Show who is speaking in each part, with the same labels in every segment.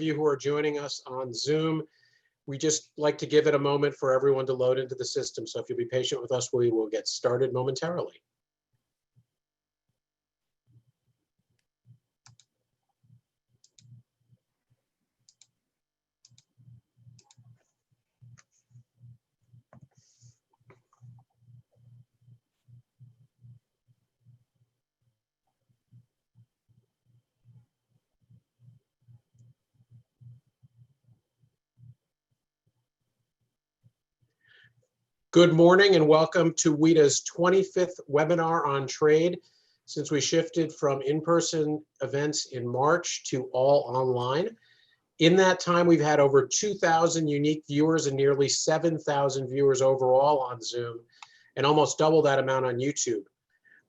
Speaker 1: you who are joining us on Zoom. We just like to give it a moment for everyone to load into the system. So if you'll be patient with us, we will get started momentarily. Good morning and welcome to WITA's 25th webinar on trade since we shifted from in-person events in March to all online. In that time, we've had over 2,000 unique viewers and nearly 7,000 viewers overall on Zoom and almost double that amount on YouTube.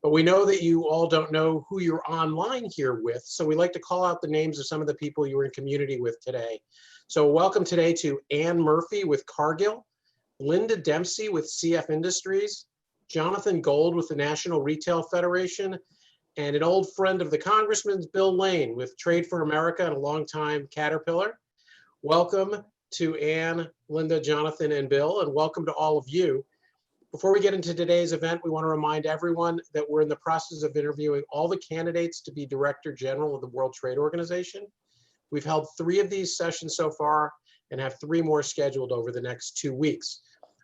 Speaker 1: But we know that you all don't know who you're online here with, so we like to call out the names of some of the people you were in community with today. So welcome today to Ann Murphy with Cargill, Linda Dempsey with CF Industries, Jonathan Gold with the National Retail Federation, and an old friend of the Congressman's, Bill Lane with Trade for America and a longtime Caterpillar. Welcome to Ann, Linda, Jonathan, and Bill, and welcome to all of you. Before we get into today's event, we want to remind everyone that we're in the process of interviewing all the candidates to be Director General of the World Trade Organization. We've held 3 of these sessions so far and have 3 more scheduled over the next 2 weeks.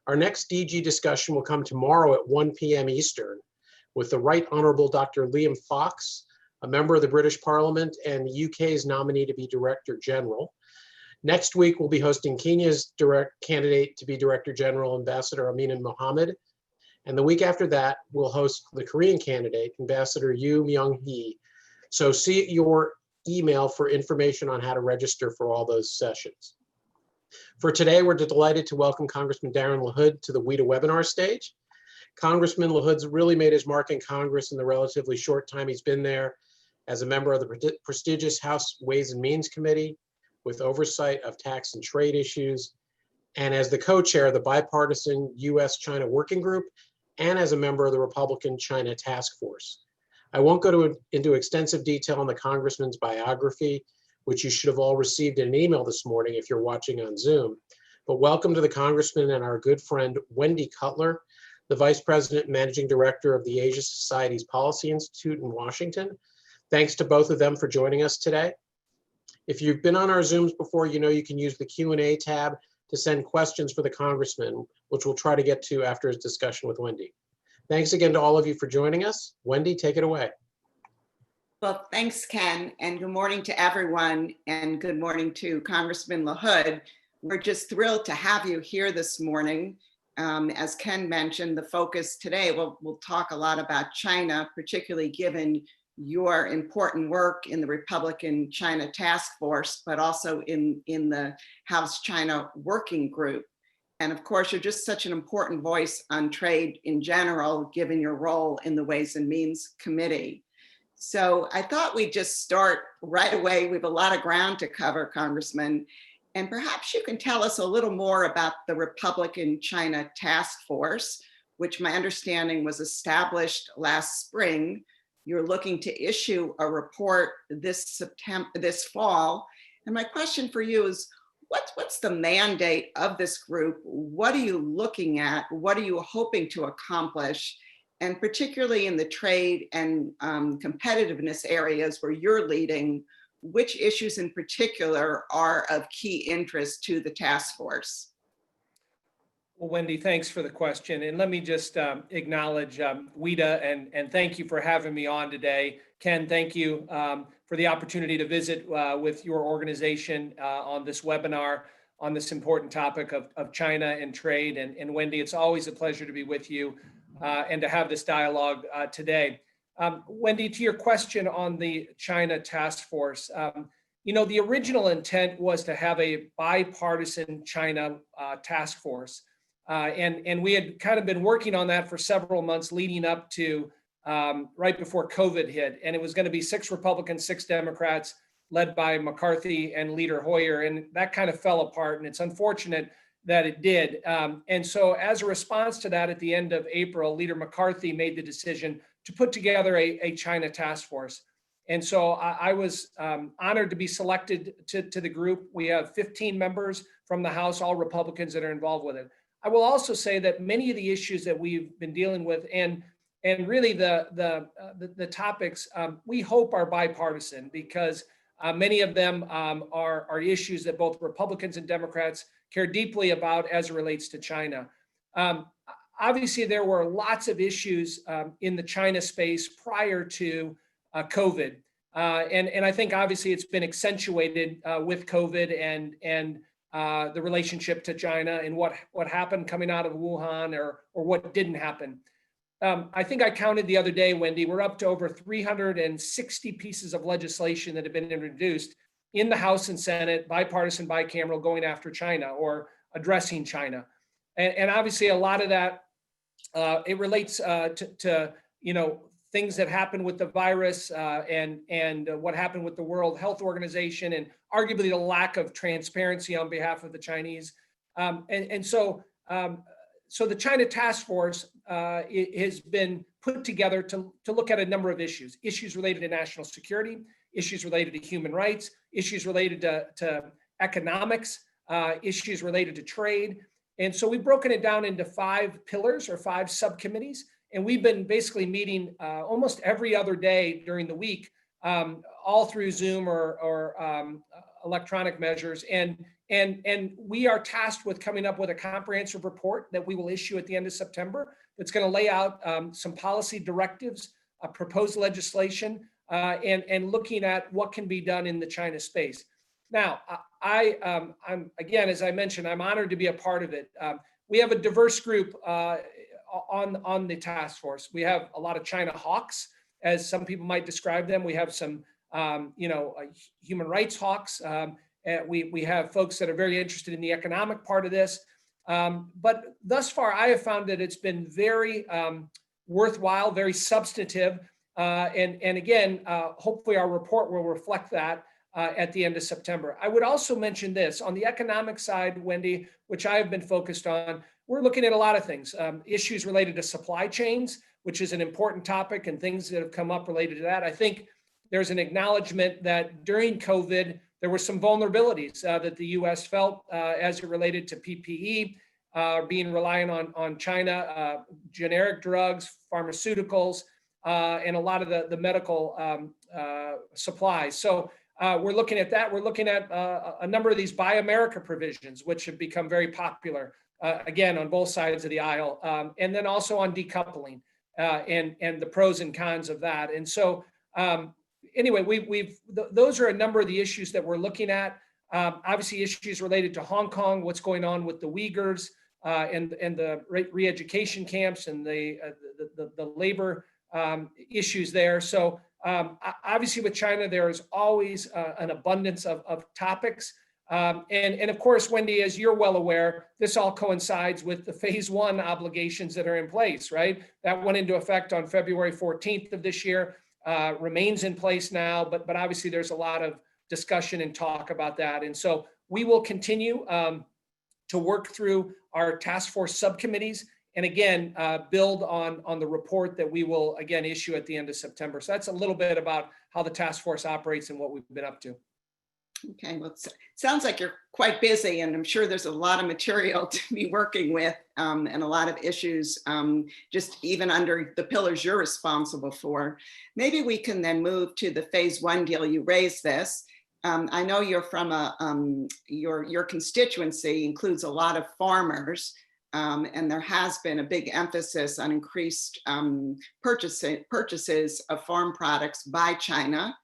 Speaker 1: Our next DG discussion will come tomorrow at 1 p.m. Eastern with the Right Honourable Dr. Liam Fox, a member of the British Parliament and the UK's nominee to be Director General. Next week, we'll be hosting Kenya's candidate to be Director General, Ambassador Amin Mohammed. And the week after that, we'll host the Korean candidate, Ambassador Yoo Myung-hee. So see your email for information on how to register for all those sessions. For today, we're delighted to welcome Congressman Darin LaHood to the WITA webinar stage. Congressman LaHood's really made his mark in Congress in the relatively short time he's been there as a member of the prestigious House Ways and Means Committee with oversight of tax and trade issues, and as the co-chair of the bipartisan U.S.-China Working Group, and as a member of the Republican China Task Force. I won't go into extensive detail on the Congressman's biography, which you should have all received in an email this morning if you're watching on Zoom. But welcome to the Congressman and our good friend, Wendy Cutler, the Vice President and Managing Director of the Asia Society's Policy Institute in Washington. Thanks to both of them for joining us today. If you've been on our Zooms before, you know you can use the Q&A tab to send questions for the Congressman, which we'll try to get to after his discussion with Wendy. Thanks again to all of you for joining us. Wendy, take it away.
Speaker 2: Well, thanks, Ken, and good morning to everyone, and good morning to Congressman LaHood. We're just thrilled to have you here this morning. As Ken mentioned, the focus today, we'll talk a lot about China, particularly given your important work in the Republican China Task Force, but also in the House China Working Group. And of course, you're just such an important voice on trade in general, given your role in the Ways and Means Committee. So I thought we'd just start right away. We have a lot of ground to cover, Congressman, and perhaps you can tell us a little more about the Republican China Task Force, which my understanding was established last spring. You're looking to issue a report this fall. And my question for you is, what's the mandate of this group? What are you looking at? What are you hoping to accomplish? And particularly in the trade and competitiveness areas where you're leading, which issues in particular are of key interest to the task force?
Speaker 3: Well, Wendy, thanks for the question. And let me just acknowledge WITA and thank you for having me on today. Ken, thank you for the opportunity to visit with your organization on this webinar on this important topic of China and trade. And Wendy, it's always a pleasure to be with you and to have this dialogue today. Wendy, to your question on the China Task Force, you know, the original intent was to have a bipartisan China task force. And we had kind of been working on that for several months leading up to right before COVID hit. And it was going to be 6 Republicans, 6 Democrats, led by McCarthy and Leader Hoyer. And that kind of fell apart. And it's unfortunate that it did. And so as a response to that, at the end of April, Leader McCarthy made the decision to put together a China task force. And so I was honored to be selected to the group. We have 15 members from the House, all Republicans that are involved with it. I will also say that many of the issues that we've been dealing with and really the topics we hope are bipartisan, because many of them are issues that both Republicans and Democrats care deeply about as it relates to China. Obviously, there were lots of issues in the China space prior to COVID. And I think obviously it's been accentuated with COVID and the relationship to China and what happened coming out of Wuhan or what didn't happen. I think I counted the other day, Wendy, we're up to over 360 pieces of legislation that have been introduced in the House and Senate, bipartisan, bicameral, going after China or addressing China. And obviously a lot of that, it relates to things that happened with the virus and what happened with the World Health Organization and arguably the lack of transparency on behalf of the Chinese. So the China Task Force has been put together to look at a number of issues related to national security, issues related to human rights, issues related to economics, issues related to trade. And so we've broken it down into 5 pillars or 5 subcommittees. And we've been basically meeting almost every other day during the week, all through Zoom or electronic measures. And we are tasked with coming up with a comprehensive report that we will issue at the end of September that's going to lay out some policy directives, proposed legislation, and looking at what can be done in the China space. Now, I'm again, as I mentioned, I'm honored to be a part of it. We have a diverse group on the task force. We have a lot of China hawks, as some people might describe them. We have some, human rights hawks. We have folks that are very interested in the economic part of this. But thus far, I have found that it's been very worthwhile, very substantive. And again, hopefully our report will reflect that at the end of September. I would also mention this on the economic side, Wendy, which I have been focused on. We're looking at a lot of things, issues related to supply chains, which is an important topic, and things that have come up related to that. I think there's an acknowledgement that during COVID, there were some vulnerabilities that the U.S. felt as it related to PPE, being reliant on China, generic drugs, pharmaceuticals, and a lot of the medical supplies. So we're looking at that. We're looking at a number of these Buy America provisions, which have become very popular, again, on both sides of the aisle, and then also on decoupling and the pros and cons of that. And so anyway, those are a number of the issues that we're looking at. Obviously, issues related to Hong Kong, what's going on with the Uyghurs and the re-education camps and the labor issues there. So obviously with China, there is always an abundance of topics. And of course, Wendy, as you're well aware, this all coincides with the phase 1 obligations that are in place, right? That went into effect on February 14th of this year, remains in place now, but obviously there's a lot of discussion and talk about that. And so we will continue to work through our task force subcommittees and again, build on the report that we will again issue at the end of September. So that's a little bit about how the task force operates and what we've been up to.
Speaker 2: Okay, well, it sounds like you're quite busy, and I'm sure there's a lot of material to be working with and a lot of issues just even under the pillars you're responsible for. Maybe we can then move to the phase 1 deal. You raised this. I know you're from your constituency includes a lot of farmers, and there has been a big emphasis on increased purchases of farm products by China.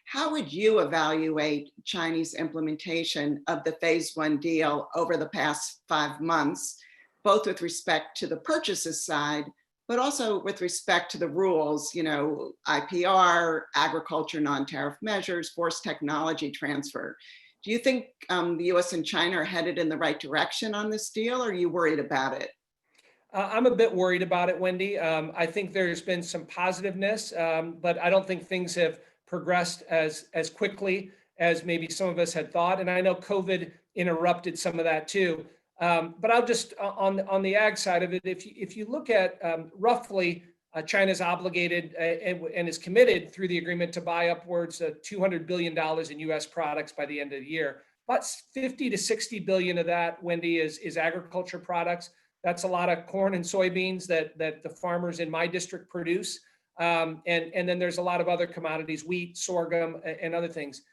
Speaker 2: How would you evaluate Chinese implementation of the phase 1 deal over the past 5 months, both with respect to the purchases side, but also with respect to the rules, IPR, agriculture, non-tariff measures, forced technology transfer? Do you think the US and China are headed in the right direction on this deal, or are you worried about it?
Speaker 3: I'm a bit worried about it, Wendy. I think there's been some positiveness, but I don't think things have progressed as quickly as maybe some of us had thought. And I know COVID interrupted some of that too. But I'll just, on the ag side of it, if you look at roughly China's obligated and is committed through the agreement to buy upwards of $200 billion in U.S. products by the end of the year. About 50 to 60 billion of that, Wendy, is agriculture products. That's a lot of corn and soybeans that the farmers in my district produce. And then there's a lot of other commodities, wheat, sorghum, and other things.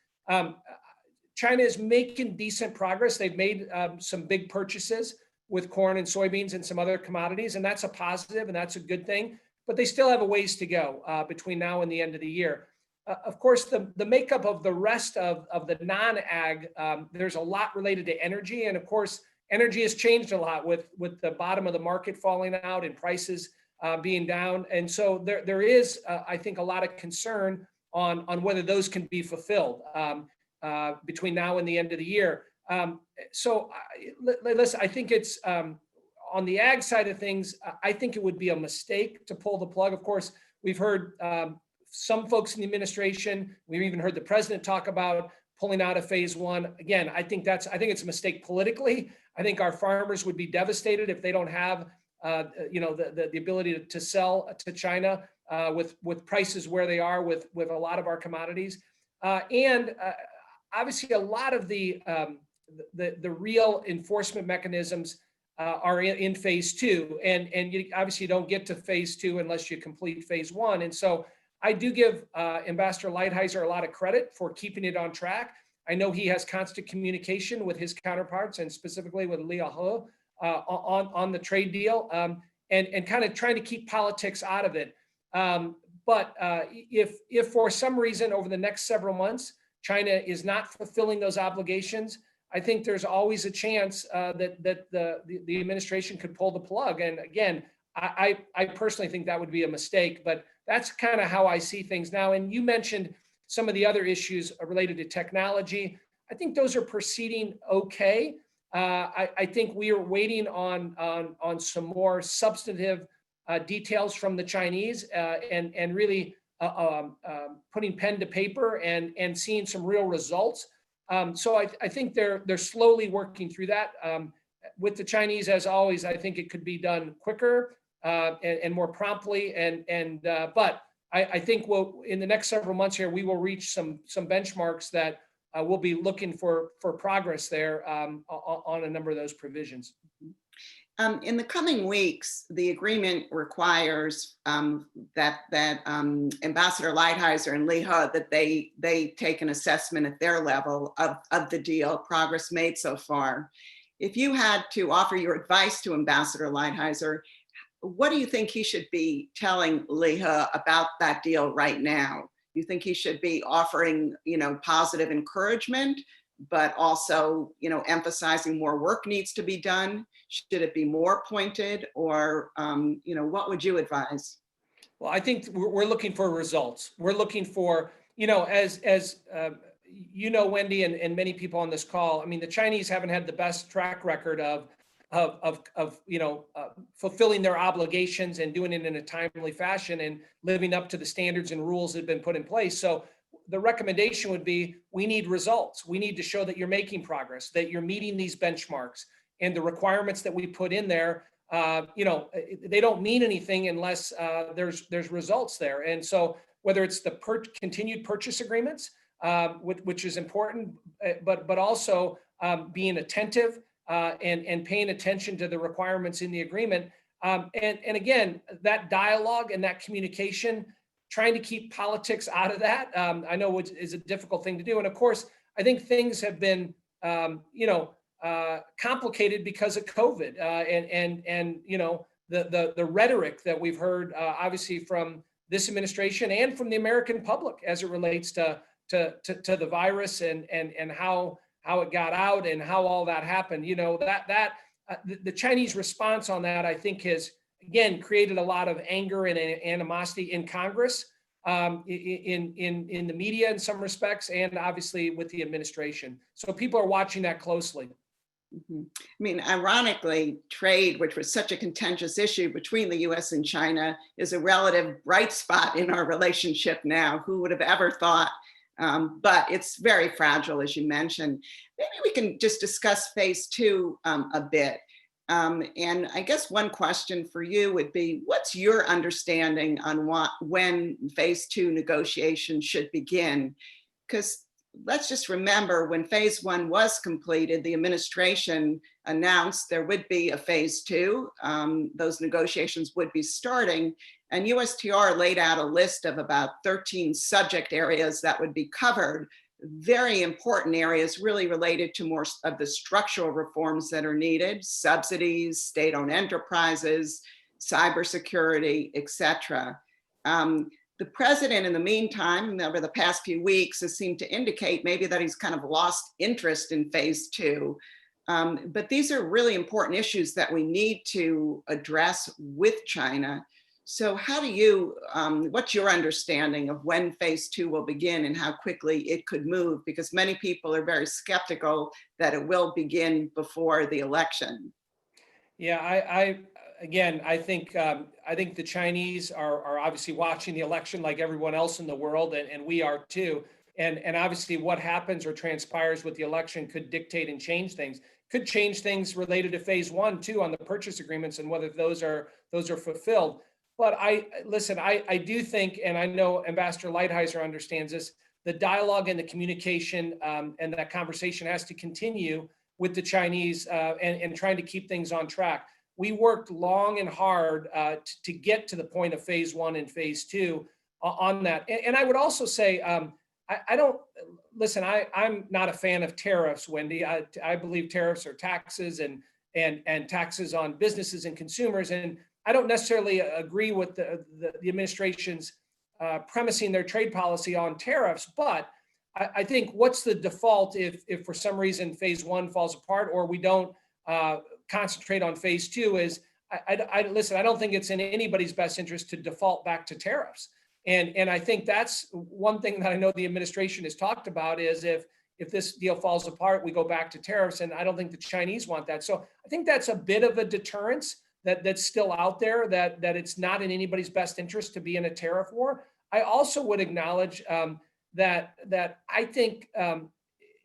Speaker 3: China is making decent progress. They've made some big purchases with corn and soybeans and some other commodities, and that's a positive and that's a good thing. But they still have a ways to go between now and the end of the year. Of course, the makeup of the rest of the non-ag, there's a lot related to energy. And of course, energy has changed a lot with the bottom of the market falling out and prices being down. And so there is, I think, a lot of concern on whether those can be fulfilled between now and the end of the year. Listen, I think it's on the ag side of things, I think it would be a mistake to pull the plug. Of course, we've heard some folks in the administration, we've even heard the president talk about pulling out of phase one. Again, I think it's a mistake politically. I think our farmers would be devastated if they don't have the ability to sell to China with prices where they are with a lot of our commodities. Obviously, a lot of the real enforcement mechanisms are in phase two, and you obviously don't get to phase two unless you complete phase one. And so I do give Ambassador Lighthizer a lot of credit for keeping it on track. I know he has constant communication with his counterparts and specifically with LaHood on the trade deal and kind of trying to keep politics out of it. But if for some reason over the next several months, China is not fulfilling those obligations, I think there's always a chance that the administration could pull the plug. And again, I personally think that would be a mistake, but that's kind of how I see things now. And you mentioned some of the other issues related to technology. I think those are proceeding okay. I think we are waiting on some more substantive details from the Chinese and really putting pen to paper and seeing some real results. So I think they're slowly working through that. With the Chinese, as always, I think it could be done quicker and more promptly. But I think in the next several months here, we will reach some benchmarks that we'll be looking for progress there on a number of those provisions.
Speaker 2: In the coming weeks, the agreement requires that Ambassador Lighthizer and LaHood, that they take an assessment at their level of the deal, progress made so far. If you had to offer your advice to Ambassador Lighthizer, what do you think he should be telling LaHood about that deal right now? You think he should be offering, positive encouragement, but also, emphasizing more work needs to be done? Should it be more pointed, or, what would you advise?
Speaker 3: Well, I think we're looking for results. We're looking for, as Wendy, and many people on this call, I mean, the Chinese haven't had the best track record of fulfilling their obligations and doing it in a timely fashion and living up to the standards and rules that have been put in place. So the recommendation would be, we need results. We need to show that you're making progress, that you're meeting these benchmarks, and the requirements that we put in there, they don't mean anything unless there's results there. And so whether it's the continued purchase agreements, which is important, but also being attentive and paying attention to the requirements in the agreement. And again, that dialogue and that communication, trying to keep politics out of that, I know is a difficult thing to do. And of course, I think things have been, complicated because of COVID and the rhetoric that we've heard, obviously from this administration and from the American public as it relates to the virus and how it got out and how all that happened. The Chinese response on that, I think, has again created a lot of anger and animosity in Congress, in the media in some respects, and obviously with the administration. So people are watching that closely.
Speaker 2: Mm-hmm. I mean, ironically, trade, which was such a contentious issue between the US and China, is a relative bright spot in our relationship now. Who would have ever thought? But it's very fragile, as you mentioned. Maybe we can just discuss phase two a bit. And I guess one question for you would be, what's your understanding on when phase 2 negotiations should begin? Because let's just remember, when phase 1 was completed, the administration announced there would be a phase 2. Those negotiations would be starting, and USTR laid out a list of about 13 subject areas that would be covered. Very important areas really related to more of the structural reforms that are needed: subsidies, state-owned enterprises, cybersecurity, etc. The president, in the meantime, over the past few weeks, has seemed to indicate maybe that he's kind of lost interest in phase 2. But these are really important issues that we need to address with China. So how do you, what's your understanding of when phase 2 will begin and how quickly it could move? Because many people are very skeptical that it will begin before the election.
Speaker 3: Yeah, I think the Chinese are obviously watching the election like everyone else in the world, and we are too. And obviously what happens or transpires with the election could dictate and change things. Could change things related to phase 1 too, on the purchase agreements and whether those are fulfilled. But I do think, and I know Ambassador Lighthizer understands this, the dialogue and the communication and that conversation has to continue with the Chinese and trying to keep things on track. We worked long and hard to get to the point of phase 1 and phase 2 on that. And I would also say, I'm not a fan of tariffs, Wendy. I believe tariffs are taxes and taxes on businesses and consumers. And I don't necessarily agree with the administration's premising their trade policy on tariffs, but I think what's the default if for some reason phase 1 falls apart or we don't concentrate on phase 2 is, I don't think it's in anybody's best interest to default back to tariffs. And I think that's one thing that I know the administration has talked about is if this deal falls apart, we go back to tariffs, and I don't think the Chinese want that. So I think that's a bit of a deterrence that's still out there, that it's not in anybody's best interest to be in a tariff war. I also would acknowledge that I think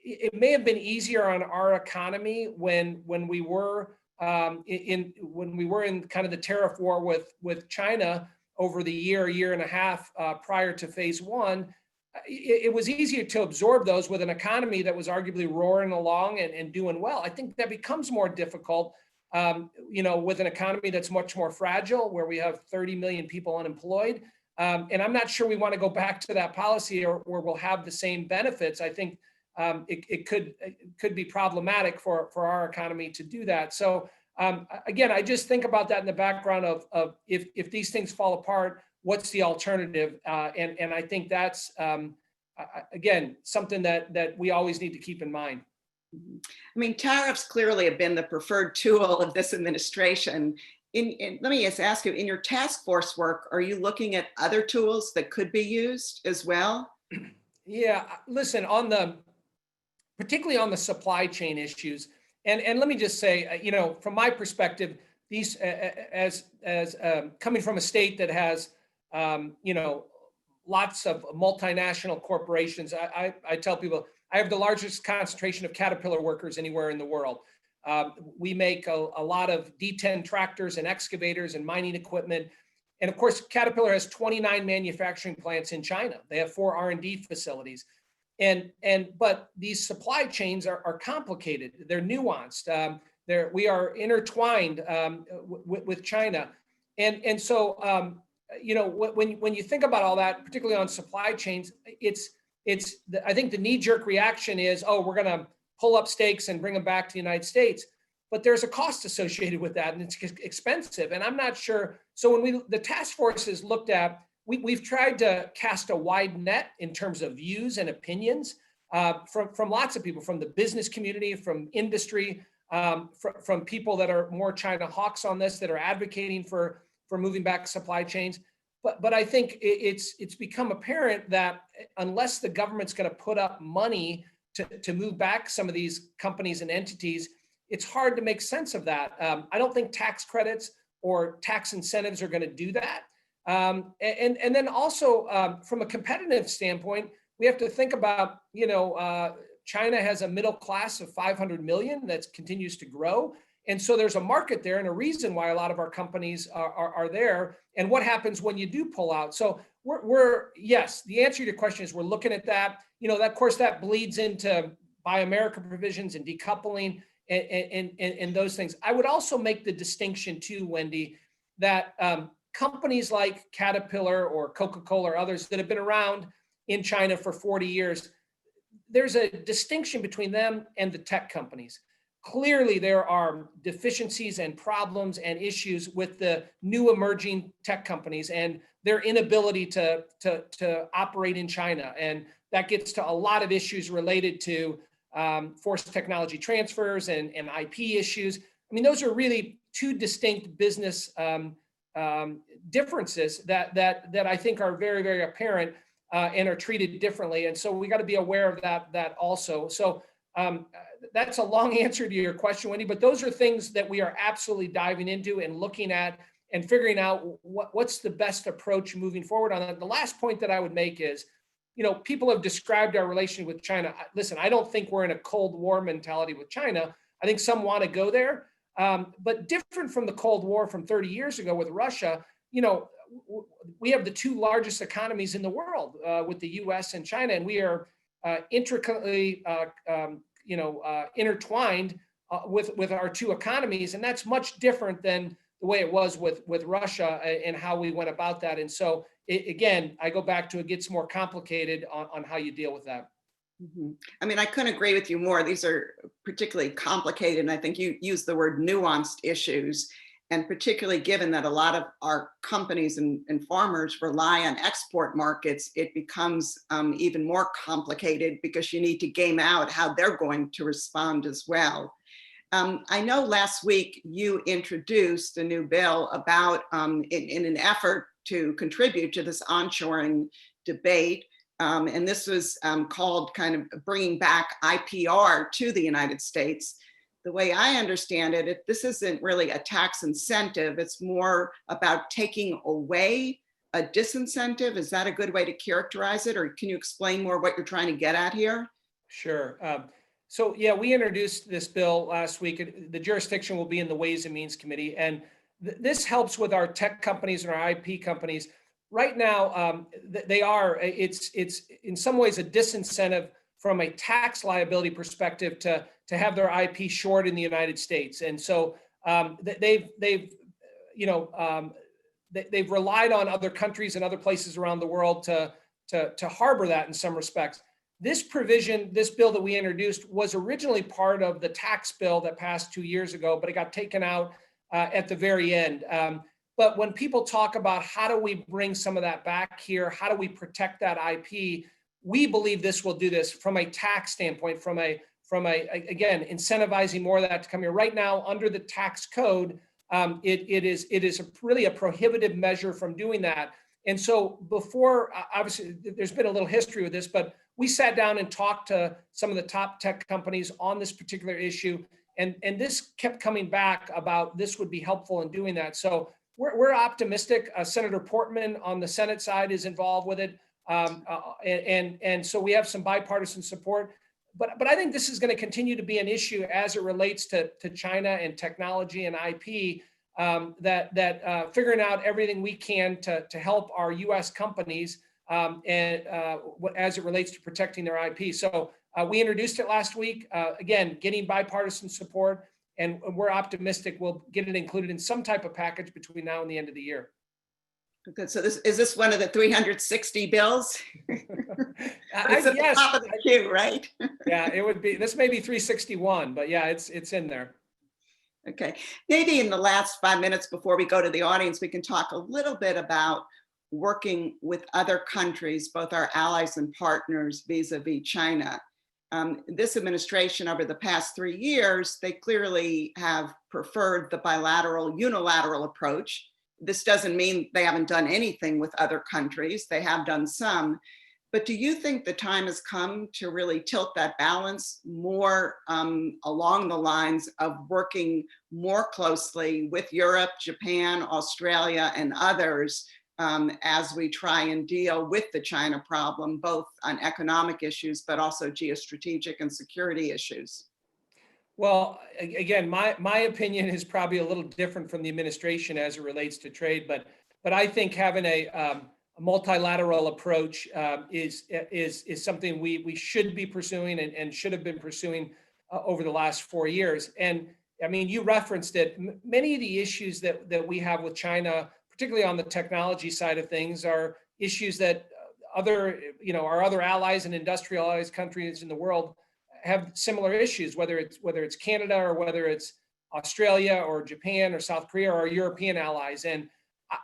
Speaker 3: it may have been easier on our economy when we were in kind of the tariff war with China over the year and a half prior to phase 1. It was easier to absorb those with an economy that was arguably roaring along and doing well. I think that becomes more difficult, with an economy that's much more fragile, where we have 30 million people unemployed. And I'm not sure we want to go back to that policy or we'll have the same benefits. I think it could be problematic for our economy to do that. So again, I just think about that in the background of if these things fall apart, what's the alternative? And I think that's, again, something that we always need to keep in mind.
Speaker 2: I mean, tariffs clearly have been the preferred tool of this administration. Let me just ask you, in your task force work, are you looking at other tools that could be used as well?
Speaker 3: Yeah, listen, particularly on the supply chain issues, and let me just say, from my perspective, these as coming from a state that has, lots of multinational corporations, I tell people I have the largest concentration of Caterpillar workers anywhere in the world. We make a lot of D10 tractors and excavators and mining equipment. And of course, Caterpillar has 29 manufacturing plants in China. They have 4 R&D facilities. But these supply chains are complicated. They're nuanced. We are intertwined with China. And so, when you think about all that, particularly on supply chains, I think the knee-jerk reaction is, oh, we're going to pull up stakes and bring them back to the United States. But there's a cost associated with that, and it's expensive. And I'm not sure. So when the task force is looked at, we've tried to cast a wide net in terms of views and opinions from lots of people, from the business community, from industry, from people that are more China hawks on this, that are advocating for moving back supply chains. But I think it's become apparent that unless the government's going to put up money to move back some of these companies and entities, it's hard to make sense of that. I don't think tax credits or tax incentives are going to do that. And then also from a competitive standpoint, we have to think about, China has a middle class of 500 million that continues to grow. And so there's a market there and a reason why a lot of our companies are there. And what happens when you do pull out? So yes, the answer to your question is we're looking at that. Of course, that bleeds into Buy America provisions and decoupling and those things. I would also make the distinction too, Wendy, that companies like Caterpillar or Coca-Cola or others that have been around in China for 40 years, there's a distinction between them and the tech companies. Clearly, there are deficiencies and problems and issues with the new emerging tech companies and their inability to operate in China. And that gets to a lot of issues related to forced technology transfers and IP issues. I mean, those are really two distinct business differences that I think are very, very apparent and are treated differently. And so we got to be aware of that also. So that's a long answer to your question, Wendy, but those are things that we are absolutely diving into and looking at and figuring out what's the best approach moving forward on that. The last point that I would make is, people have described our relationship with China. Listen, I don't think we're in a Cold War mentality with China. I think some want to go there, but different from the Cold War from 30 years ago with Russia, we have the two largest economies in the world with the US and China, and we are intricately intertwined with our two economies. And that's much different than the way it was with Russia and how we went about that. And so, again, I go back to it gets more complicated on how you deal with that.
Speaker 2: Mm-hmm. I mean, I couldn't agree with you more. These are particularly complicated, and I think you used the word nuanced issues. And particularly given that a lot of our companies and farmers rely on export markets, it becomes even more complicated because you need to game out how they're going to respond as well. I know last week you introduced a new bill about in an effort to contribute to this onshoring debate. And this was called kind of bringing back IPR to the United States. The way I understand it, this isn't really a tax incentive. It's more about taking away a disincentive. Is that a good way to characterize it? Or can you explain more what you're trying to get at here?
Speaker 3: Sure. So yeah, we introduced this bill last week. The jurisdiction will be in the Ways and Means Committee. And this helps with our tech companies and our IP companies. Right now, it's in some ways a disincentive from a tax liability perspective to have their IP shored in the United States. And so they've relied on other countries and other places around the world to harbor that in some respects. This provision, this bill that we introduced was originally part of the tax bill that passed 2 years ago, but it got taken out at the very end. But when people talk about how do we bring some of that back here, how do we protect that IP, we believe this will do this from a tax standpoint, from a again, incentivizing more of that to come here. Right now, under the tax code, it is really a prohibitive measure from doing that. And so before, obviously, there's been a little history with this, but we sat down and talked to some of the top tech companies on this particular issue. And this kept coming back about this would be helpful in doing that. So we're optimistic. Senator Portman on the Senate side is involved with it. And so we have some bipartisan support. But I think this is going to continue to be an issue as it relates to China and technology and IP, that figuring out everything we can to help our U.S. companies and as it relates to protecting their IP. So we introduced it last week, again, getting bipartisan support, and we're optimistic we'll get it included in some type of package between now and the end of the year.
Speaker 2: Good. So is this one of the 360 bills? It's at the top of the queue, right?
Speaker 3: Yeah, it would be. This may be 361, but yeah, it's in there.
Speaker 2: Okay. Maybe in the last 5 minutes before we go to the audience, we can talk a little bit about working with other countries, both our allies and partners vis-a-vis China. This administration over the past 3 years, they clearly have preferred the bilateral, unilateral approach. This doesn't mean they haven't done anything with other countries. They have done some. But do you think the time has come to really tilt that balance more along the lines of working more closely with Europe, Japan, Australia, and others as we try and deal with the China problem, both on economic issues, but also geostrategic and security issues?
Speaker 3: Well, again, my opinion is probably a little different from the administration as it relates to trade, but I think having a multilateral approach is something we should be pursuing and should have been pursuing over the last 4 years. And I mean, you referenced it. Many of the issues that we have with China, particularly on the technology side of things, are issues that our other allies and industrialized countries in the world have similar issues, whether it's Canada or whether it's Australia or Japan or South Korea or our European allies. And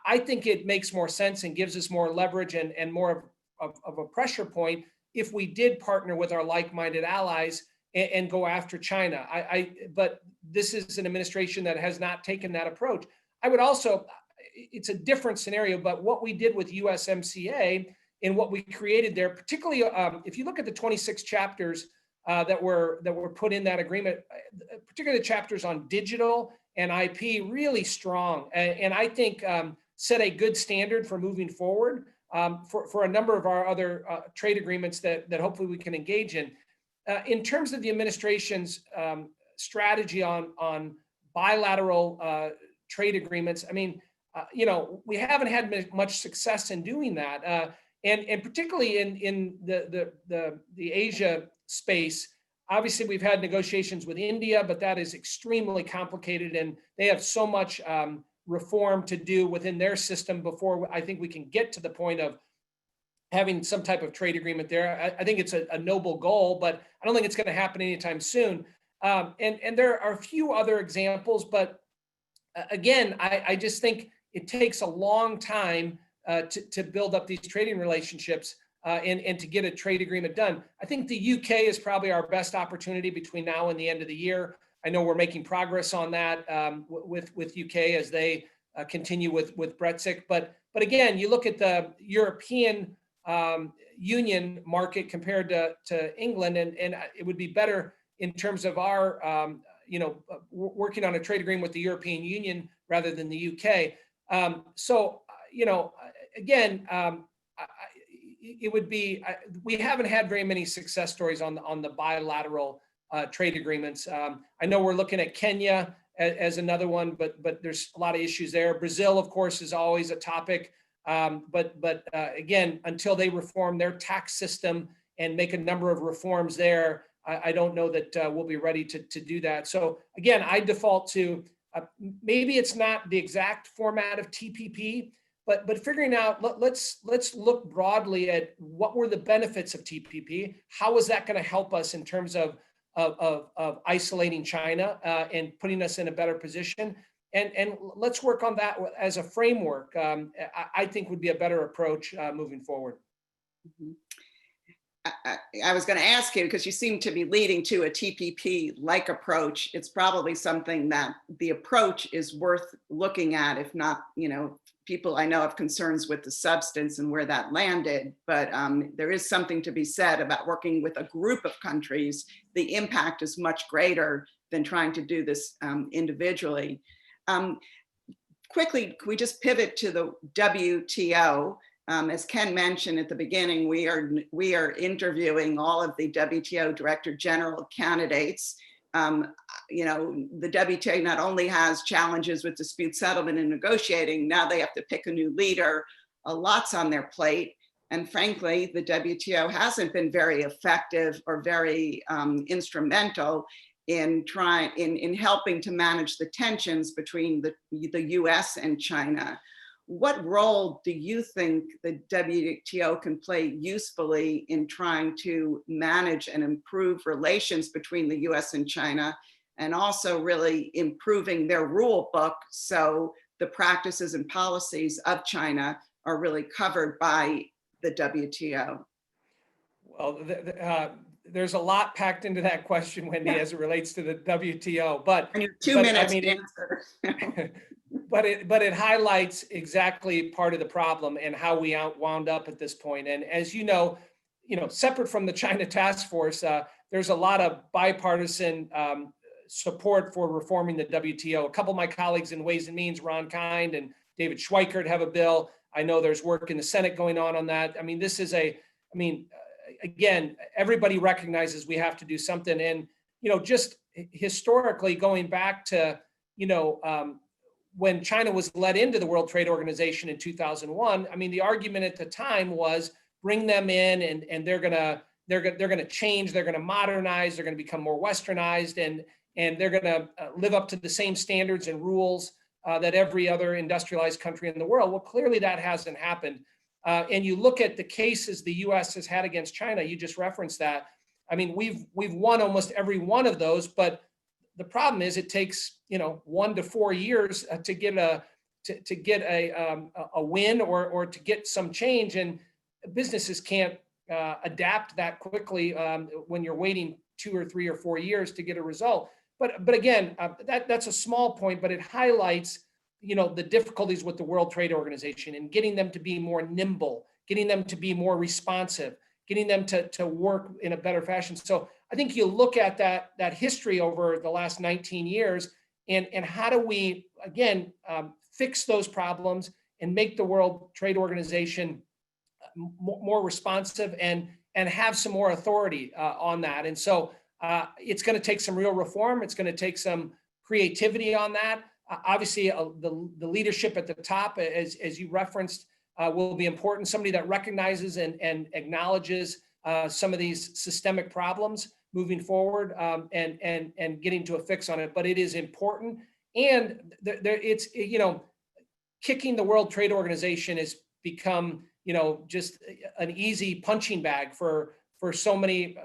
Speaker 3: I think it makes more sense and gives us more leverage and more of a pressure point if we did partner with our like-minded allies and go after China. But this is an administration that has not taken that approach. I would also, it's a different scenario, but what we did with USMCA and what we created there, particularly if you look at the 26 chapters that were put in that agreement, particularly the chapters on digital and IP, really strong, and I think set a good standard for moving forward for a number of our other trade agreements that hopefully we can engage in. In terms of the administration's strategy on bilateral trade agreements, I mean, we haven't had much success in doing that, and particularly in the Asia space. Obviously, we've had negotiations with India, but that is extremely complicated, and they have so much reform to do within their system before I think we can get to the point of having some type of trade agreement there. I think it's a noble goal, but I don't think it's going to happen anytime soon. And there are a few other examples, but again, I just think it takes a long time to build up these trading relationships and to get a trade agreement done. I think the UK is probably our best opportunity between now and the end of the year. I know we're making progress on that with UK as they continue with Brexit. But again, you look at the European Union market compared to England, and it would be better in terms of our working on a trade agreement with the European Union rather than the UK. Again, it would be, we haven't had very many success stories on the bilateral trade agreements. I know we're looking at Kenya as another one, but there's a lot of issues there. Brazil, of course, is always a topic. But again, until they reform their tax system and make a number of reforms there, I don't know that we'll be ready to do that. So again, I default to maybe it's not the exact format of TPP, but figuring out, let's look broadly at what were the benefits of TPP. How is that going to help us in terms of isolating China and putting us in a better position? And let's work on that as a framework. I think would be a better approach moving forward.
Speaker 2: Mm-hmm. I was going to ask you, because you seem to be leading to a TPP-like approach. It's probably something that the approach is worth looking at, if not, people I know have concerns with the substance and where that landed, but there is something to be said about working with a group of countries. The impact is much greater than trying to do this individually. Quickly, can we just pivot to the WTO? As Ken mentioned at the beginning, we are interviewing all of the WTO Director General candidates. The WTO not only has challenges with dispute settlement and negotiating, now they have to pick a new leader. A lot's on their plate. And frankly, the WTO hasn't been very effective or very instrumental in helping to manage the tensions between the US and China. What role do you think the WTO can play usefully in trying to manage and improve relations between the US and China, and also really improving their rule book so the practices and policies of China are really covered by the WTO?
Speaker 3: Well, there's a lot packed into that question, Wendy, as it relates to the WTO. But
Speaker 2: and you have 2 minutes to answer.
Speaker 3: But it highlights exactly part of the problem and how we wound up at this point. And as you know, separate from the China task force, there's a lot of bipartisan support for reforming the WTO. A couple of my colleagues in Ways and Means, Ron Kind and David Schweikert, have a bill. I know there's work in the Senate going on that. I mean, this is again, everybody recognizes we have to do something. And, just historically, going back to, when China was let into the World Trade Organization in 2001, I mean, the argument at the time was bring them in and they're gonna change, they're gonna modernize, they're gonna become more westernized, and they're gonna live up to the same standards and rules that every other industrialized country in the world. Well, clearly that hasn't happened. And you look at the cases the U.S. has had against China, you just referenced that. I mean, we've won almost every one of those, but the problem is it takes 1 to 4 years to get a win or to get some change, and businesses can't adapt that quickly when you're waiting 2 or 3 or 4 years to get a result. But again, that's a small point, but it highlights the difficulties with the World Trade Organization and getting them to be more nimble, getting them to be more responsive, getting them to work in a better fashion. So I think you look at that history over the last 19 years, and how do we, again, fix those problems and make the World Trade Organization more responsive and have some more authority on that. And so it's going to take some real reform. It's going to take some creativity on that. Obviously, the leadership at the top, as you referenced, will be important. Somebody that recognizes and acknowledges some of these systemic problems moving forward, and getting to a fix on it. But it is important, and it's kicking the World Trade Organization has become just an easy punching bag for so many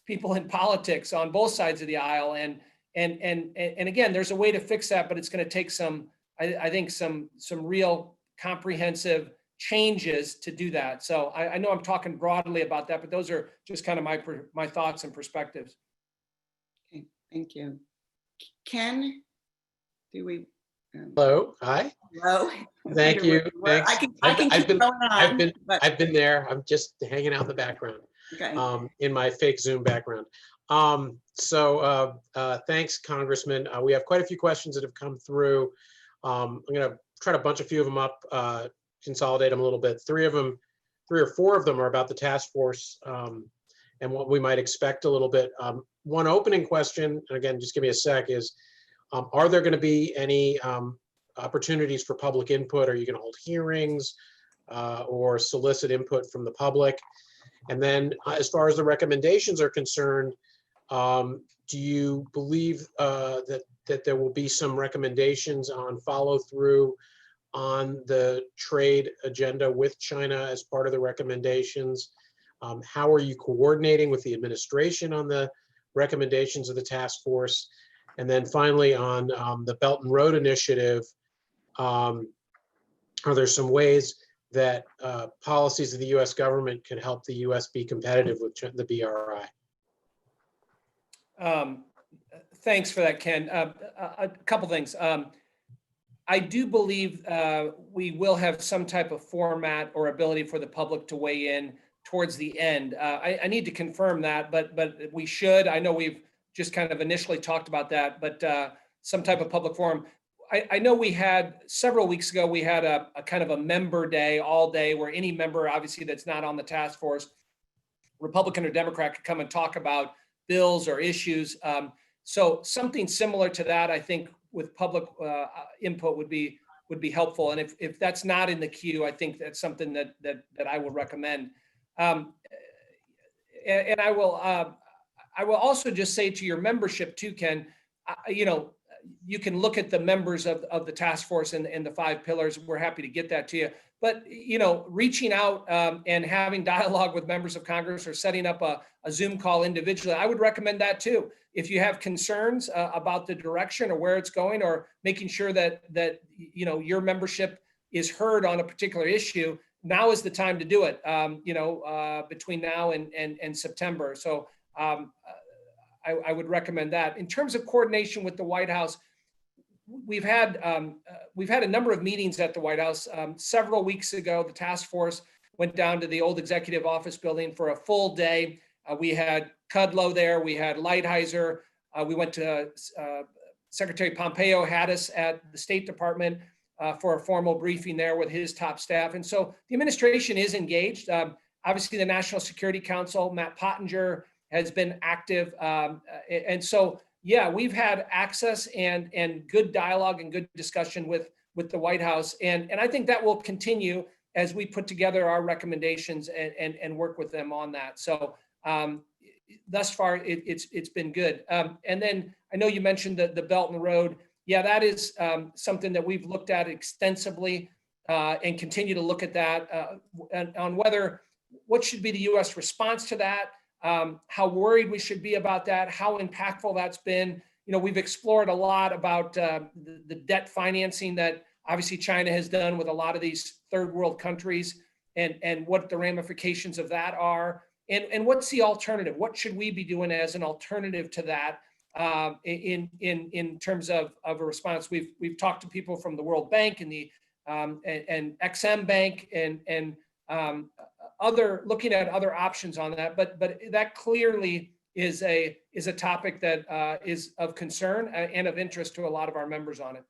Speaker 3: people in politics on both sides of the aisle. And again, there's a way to fix that, but it's going to take some, I think, some real comprehensive changes to do that. So I know I'm talking broadly about that, but those are just kind of my thoughts and perspectives.
Speaker 2: Okay, thank you. Ken, do we?
Speaker 1: Hello, hi.
Speaker 2: Hello.
Speaker 1: Thank you. Thanks.
Speaker 2: I can keep going on.
Speaker 1: I've been there. I'm just hanging out in the background,
Speaker 2: Okay.
Speaker 1: in my fake Zoom background. Thanks, Congressman. We have quite a few questions that have come through. I'm going to try to bunch a few of them up, consolidate them a little bit. 3 or 4 of them are about the task force, and what we might expect a little bit. One opening question, and again, just give me a sec, is are there going to be any opportunities for public input? Are you going to hold hearings or solicit input from the public? And then as far as the recommendations are concerned, do you believe that there will be some recommendations on follow through on the trade agenda with China as part of the recommendations? How are you coordinating with the administration on the recommendations of the task force? And then finally, on the Belt and Road Initiative, are there some ways that policies of the U.S. government can help the U.S. be competitive with the BRI?
Speaker 3: Thanks for that, Ken. A couple things. I do believe we will have some type of format or ability for the public to weigh in towards the end. I need to confirm that, but we should. I know we've just kind of initially talked about that, but some type of public forum. I know we had several weeks ago, we had a kind of a member day all day where any member, obviously, that's not on the task force, Republican or Democrat, could come and talk about bills or issues. So something similar to that, I think, with public input would be helpful. And if that's not in the queue, I think that's something that I would recommend. And I will also just say to your membership too, Ken, you can look at the members of the task force and the 5 pillars. We're happy to get that to you. But, reaching out and having dialogue with members of Congress or setting up a Zoom call individually, I would recommend that too. If you have concerns about the direction or where it's going, or making sure that your membership is heard on a particular issue, now is the time to do it, between now and September. So I would recommend that. In terms of coordination with the White House, we've had a number of meetings at the White House. Several weeks ago, the task force went down to the old executive office building for a full day. We had Kudlow there, we had Lighthizer, we went to Secretary Pompeo had us at the State Department for a formal briefing there with his top staff. And so the administration is engaged. Obviously, the National Security Council, Matt Pottinger, has been active. And so Yeah, we've had access and good dialogue and good discussion with the White House, and I think that will continue as we put together our recommendations and work with them on that. So thus far, it's been good. And then I know you mentioned the Belt and the Road. Yeah, that is something that we've looked at extensively and continue to look at that on what should be the U.S. response to that, how worried we should be about that, how impactful that's been. We've explored a lot about the debt financing that obviously China has done with a lot of these third world countries, and what the ramifications of that are, and what's the alternative? What should we be doing as an alternative to that in terms of a response? We've talked to people from the World Bank and the and XM Bank and looking at other options on that, but that clearly is a topic that is of concern and of interest to a lot of our members on it.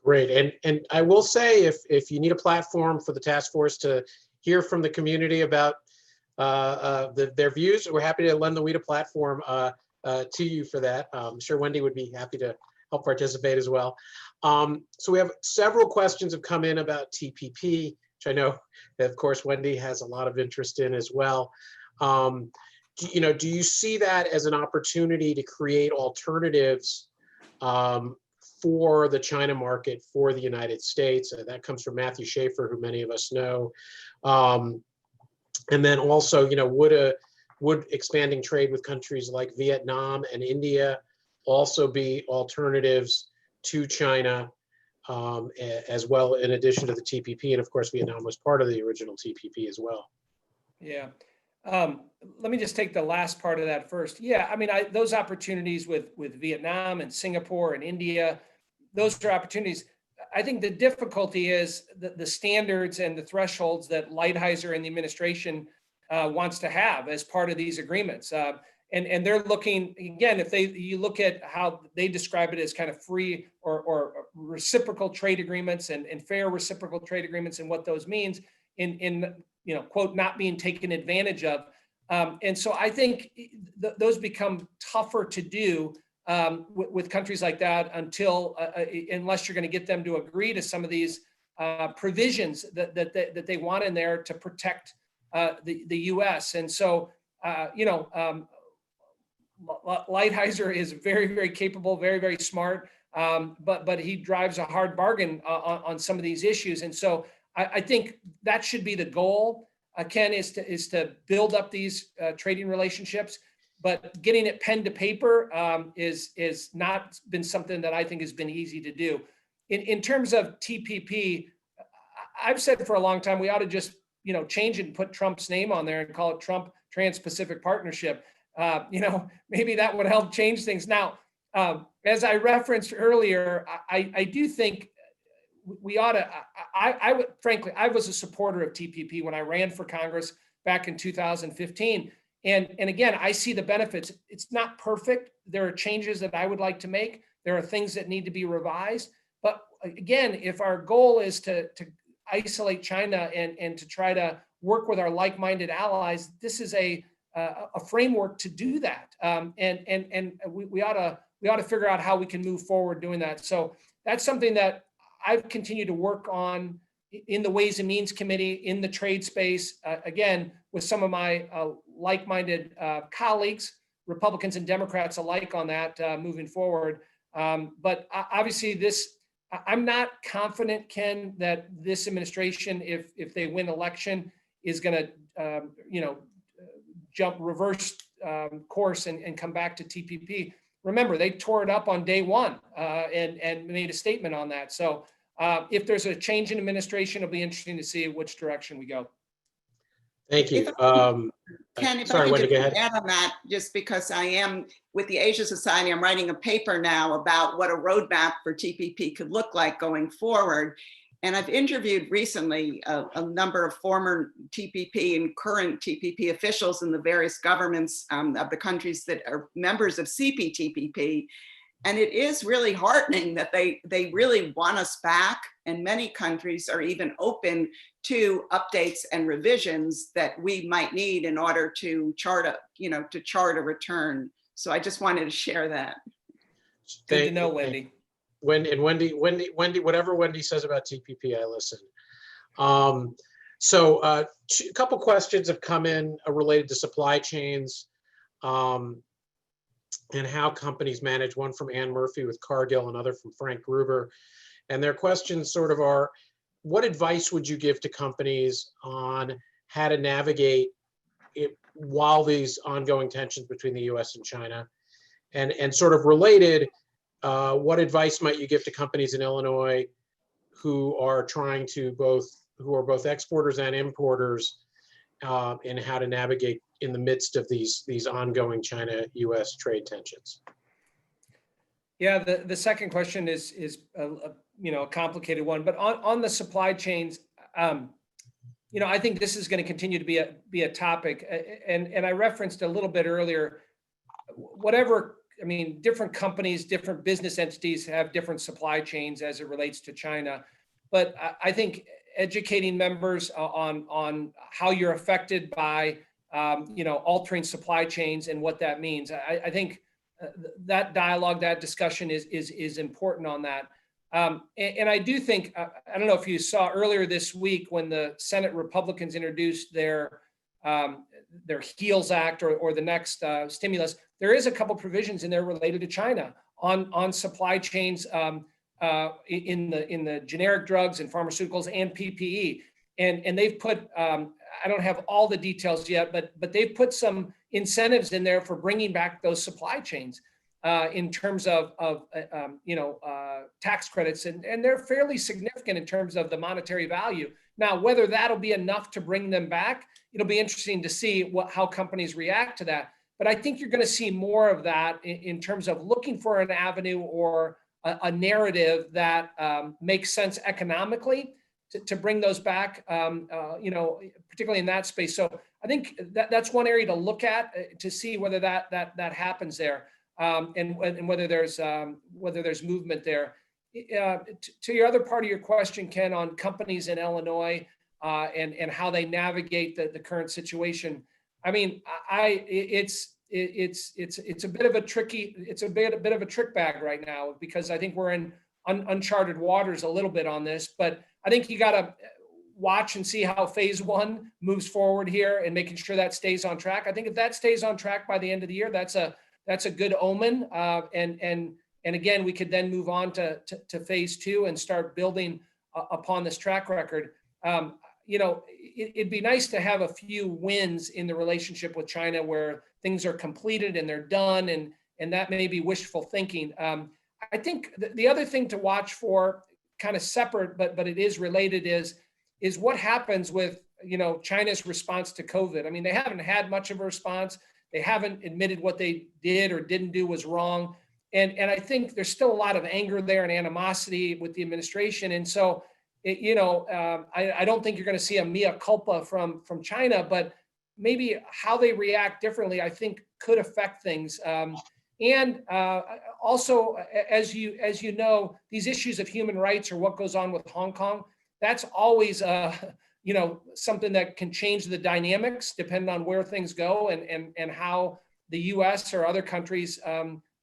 Speaker 1: Great. And I will say, if you need a platform for the task force to hear from the community about their views, we're happy to lend the WITA platform to you for that. I'm sure Wendy would be happy to help participate as well. So we have several questions have come in about TPP, which I know that, of course, Wendy has a lot of interest in as well. Do you see that as an opportunity to create alternatives for the China market for the United States? That comes from Matthew Schaefer, who many of us know. And then also, would expanding trade with countries like Vietnam and India also be alternatives to China as well, in addition to the TPP? And of course, Vietnam was part of the original TPP as well.
Speaker 3: Yeah. Let me just take the last part of that first. Yeah, I mean, those opportunities with Vietnam and Singapore and India, those are opportunities. I think the difficulty is the standards and the thresholds that Lighthizer and the administration wants to have as part of these agreements. And they're looking, again, you look at how they describe it as kind of free or reciprocal trade agreements and fair reciprocal trade agreements, and what those means in quote, not being taken advantage of. And so I think those become tougher to do with countries like that unless you're going to get them to agree to some of these provisions that they want in there to protect the U.S. And so, Lighthizer is very, very capable, very, very smart, but he drives a hard bargain on some of these issues. And so I think that should be the goal, Ken, is to build up these trading relationships, but getting it pen to paper is not been something that I think has been easy to do. In terms of TPP, I've said for a long time we ought to just change it and put Trump's name on there and call it Trump Trans-Pacific Partnership. Maybe that would help change things. Now, as I referenced earlier, I do think we ought to, I would, frankly, I was a supporter of TPP when I ran for Congress back in 2015. And again, I see the benefits. It's not perfect. There are changes that I would like to make. There are things that need to be revised. But again, if our goal is to isolate China and to try to work with our like-minded allies, this is a framework to do that. And we ought to figure out how we can move forward doing that. So that's something that I've continued to work on in the Ways and Means Committee, in the trade space, again, with some of my like-minded colleagues, Republicans and Democrats alike, on that moving forward. But obviously I'm not confident, Ken, that this administration, if they win election, is going to, reverse course and come back to TPP. Remember, they tore it up on day one and made a statement on that. So if there's a change in administration, it'll be interesting to see which direction we go.
Speaker 1: Thank you.
Speaker 2: Ken, if
Speaker 1: sorry,
Speaker 2: I
Speaker 1: Wendy,
Speaker 2: could
Speaker 1: go
Speaker 2: just
Speaker 1: ahead.
Speaker 2: add on that, just because I am with the Asia Society, I'm writing a paper now about what a roadmap for TPP could look like going forward. And I've interviewed recently a number of former TPP and current TPP officials in the various governments of the countries that are members of CPTPP. And it is really heartening that they really want us back. And many countries are even open to updates and revisions that we might need in order to chart a return. So I just wanted to share that.
Speaker 3: Good to know, Wendy.
Speaker 1: Wendy, whatever Wendy says about TPP, I listen. A couple questions have come in related to supply chains and how companies manage, one from Ann Murphy with Cargill, another from Frank Gruber. And their questions sort of are, what advice would you give to companies on how to navigate it while these ongoing tensions between the US and China? And sort of related, what advice might you give to companies in Illinois who are both exporters and importers in how to navigate in the midst of these ongoing China-US trade tensions?
Speaker 3: Yeah, the second question is a complicated one, but on the supply chains, I think this is going to continue to be a topic, and I referenced a little bit earlier. Different companies, different business entities have different supply chains as it relates to China, but I think educating members on how you're affected by altering supply chains and what that means. I think that dialogue, that discussion is important on that. And I do think, I don't know if you saw earlier this week when the Senate Republicans introduced their HEALS Act or the next stimulus, there is a couple provisions in there related to China on supply chains in the generic drugs and pharmaceuticals and PPE. And they've put, I don't have all the details yet, but they've put some incentives in there for bringing back those supply chains in terms of tax credits, and they're fairly significant in terms of the monetary value. Now, whether that'll be enough to bring them back, it'll be interesting to see how companies react to that. But I think you're going to see more of that in terms of looking for an avenue or a narrative that makes sense economically to bring those back, particularly in that space. So I think that's one area to look at to see whether that happens there, and whether there's movement there. To your other part of your question, Ken, on companies in Illinois and how they navigate the current situation. I mean, it's a bit of a trick bag right now, because I think we're in uncharted waters a little bit on this, but I think you got to watch and see how phase one moves forward here and making sure that stays on track. I think if that stays on track by the end of the year, that's a good omen. And again, we could then move on to phase two and start building upon this track record. It'd be nice to have a few wins in the relationship with China where things are completed and they're done, and that may be wishful thinking. I think the other thing to watch for, kind of separate, but it is related, is what happens with China's response to COVID. I mean, they haven't had much of a response. They haven't admitted what they did or didn't do was wrong, and I think there's still a lot of anger there and animosity with the administration. And so, I don't think you're going to see a mea culpa from China, but maybe how they react differently, I think, could affect things. Also, as you know, these issues of human rights or what goes on with Hong Kong, that's always something that can change the dynamics depending on where things go and how the U.S. or other countries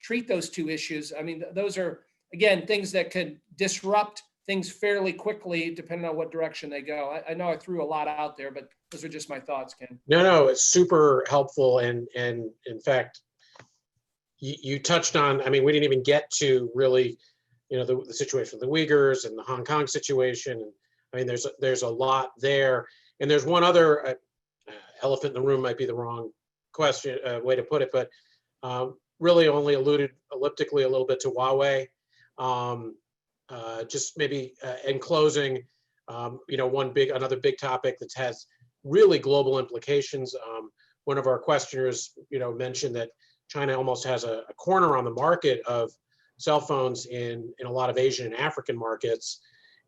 Speaker 3: treat those two issues. I mean, those are, again, things that could disrupt things fairly quickly depending on what direction they go. I know I threw a lot out there, but those are just my thoughts, Ken.
Speaker 1: No, it's super helpful. And in fact, you touched on, I mean, we didn't even get to really, the situation with the Uyghurs and the Hong Kong situation. And I mean, there's a lot there. And there's one other elephant in the room, might be the wrong question, way to put it, but really only alluded elliptically a little bit to Huawei. Just maybe in closing, another big topic that has really global implications. One of our questioners, mentioned that China almost has a corner on the market of cell phones in a lot of Asian and African markets.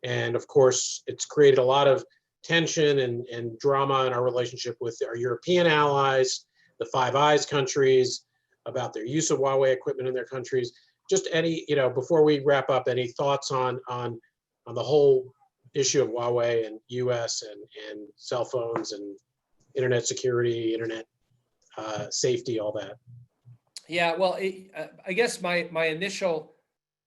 Speaker 1: And of course, it's created a lot of tension and drama in our relationship with our European allies, the Five Eyes countries, about their use of Huawei equipment in their countries. Just any, before we wrap up, any thoughts on the whole issue of Huawei and US and cell phones and internet security, internet safety, all that?
Speaker 3: Yeah, well, I guess my initial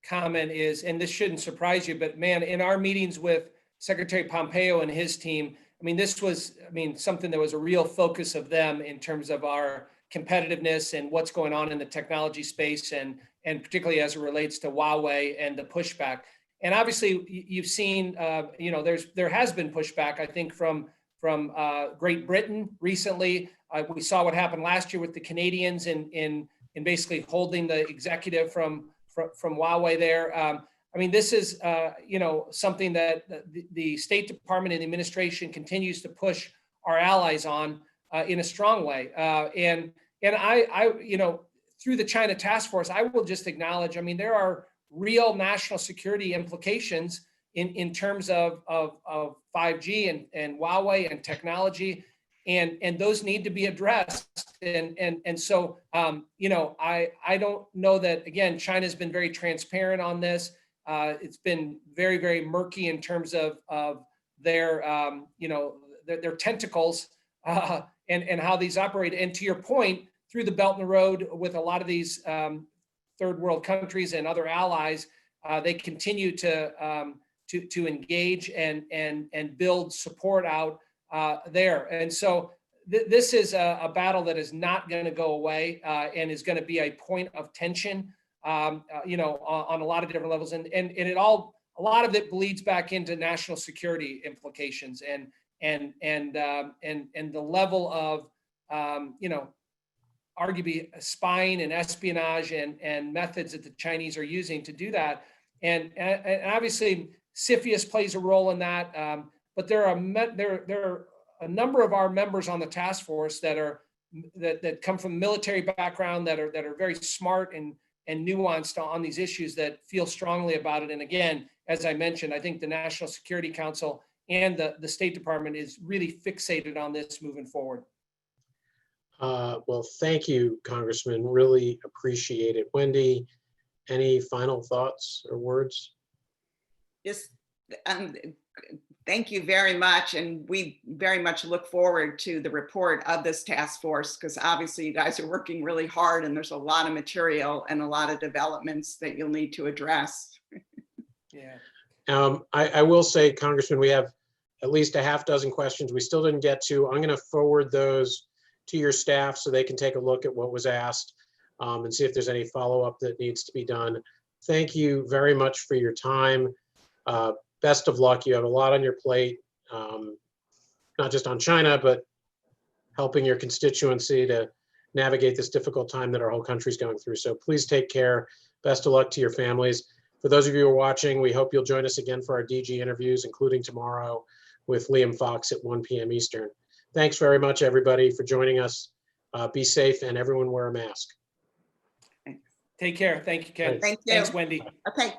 Speaker 3: comment is, and this shouldn't surprise you, but man, in our meetings with Secretary Pompeo and his team, I mean, this was, I mean, something that was a real focus of them in terms of our competitiveness and what's going on in the technology space, and particularly as it relates to Huawei and the pushback. And obviously, you've seen, you know, there has been pushback, I think, from Great Britain recently. We saw what happened last year with the Canadians in basically holding the executive from Huawei there. I mean, this is, you know, something that the State Department and the administration continues to push our allies on in a strong way. And I, you know, through the China Task Force, I will just acknowledge, I mean, there are real national security implications in terms of 5G and Huawei and technology, and those need to be addressed. And so, you know, I don't know that, again, China's been very transparent on this. It's been very, very murky in terms of their, you know, their tentacles and how these operate. And to your point, through the Belt and the Road with a lot of these third world countries and other allies, they continue to engage and build support out there. And so this is a battle that is not going to go away and is going to be a point of tension, you know, on a lot of different levels. And a lot of it bleeds back into national security implications and the level of, you know, arguably spying and espionage and methods that the Chinese are using to do that. And obviously CFIUS plays a role in that. But there are a number of our members on the task force that come from military background that are very smart and nuanced on these issues, that feel strongly about it. And again, as I mentioned, I think the National Security Council and the State Department is really fixated on this moving forward.
Speaker 1: Well, thank you, Congressman. Really appreciate it. Wendy, any final thoughts or words?
Speaker 2: Just thank you very much. And we very much look forward to the report of this task force, because obviously you guys are working really hard and there's a lot of material and a lot of developments that you'll need to address.
Speaker 3: Yeah.
Speaker 1: I will say, Congressman, we have at least a half dozen questions we still didn't get to. I'm going to forward those to your staff so they can take a look at what was asked and see if there's any follow-up that needs to be done. Thank you very much for your time. Best of luck. You have a lot on your plate, not just on China, but helping your constituency to navigate this difficult time that our whole country's going through. So please take care. Best of luck to your families. For those of you who are watching, we hope you'll join us again for our DG interviews, including tomorrow with Liam Fox at 1 p.m. Eastern. Thanks very much, everybody, for joining us. Be safe and everyone wear a mask.
Speaker 3: Take care. Thank you, Ken.
Speaker 2: Thank you.
Speaker 3: Thanks, Wendy.
Speaker 2: Okay.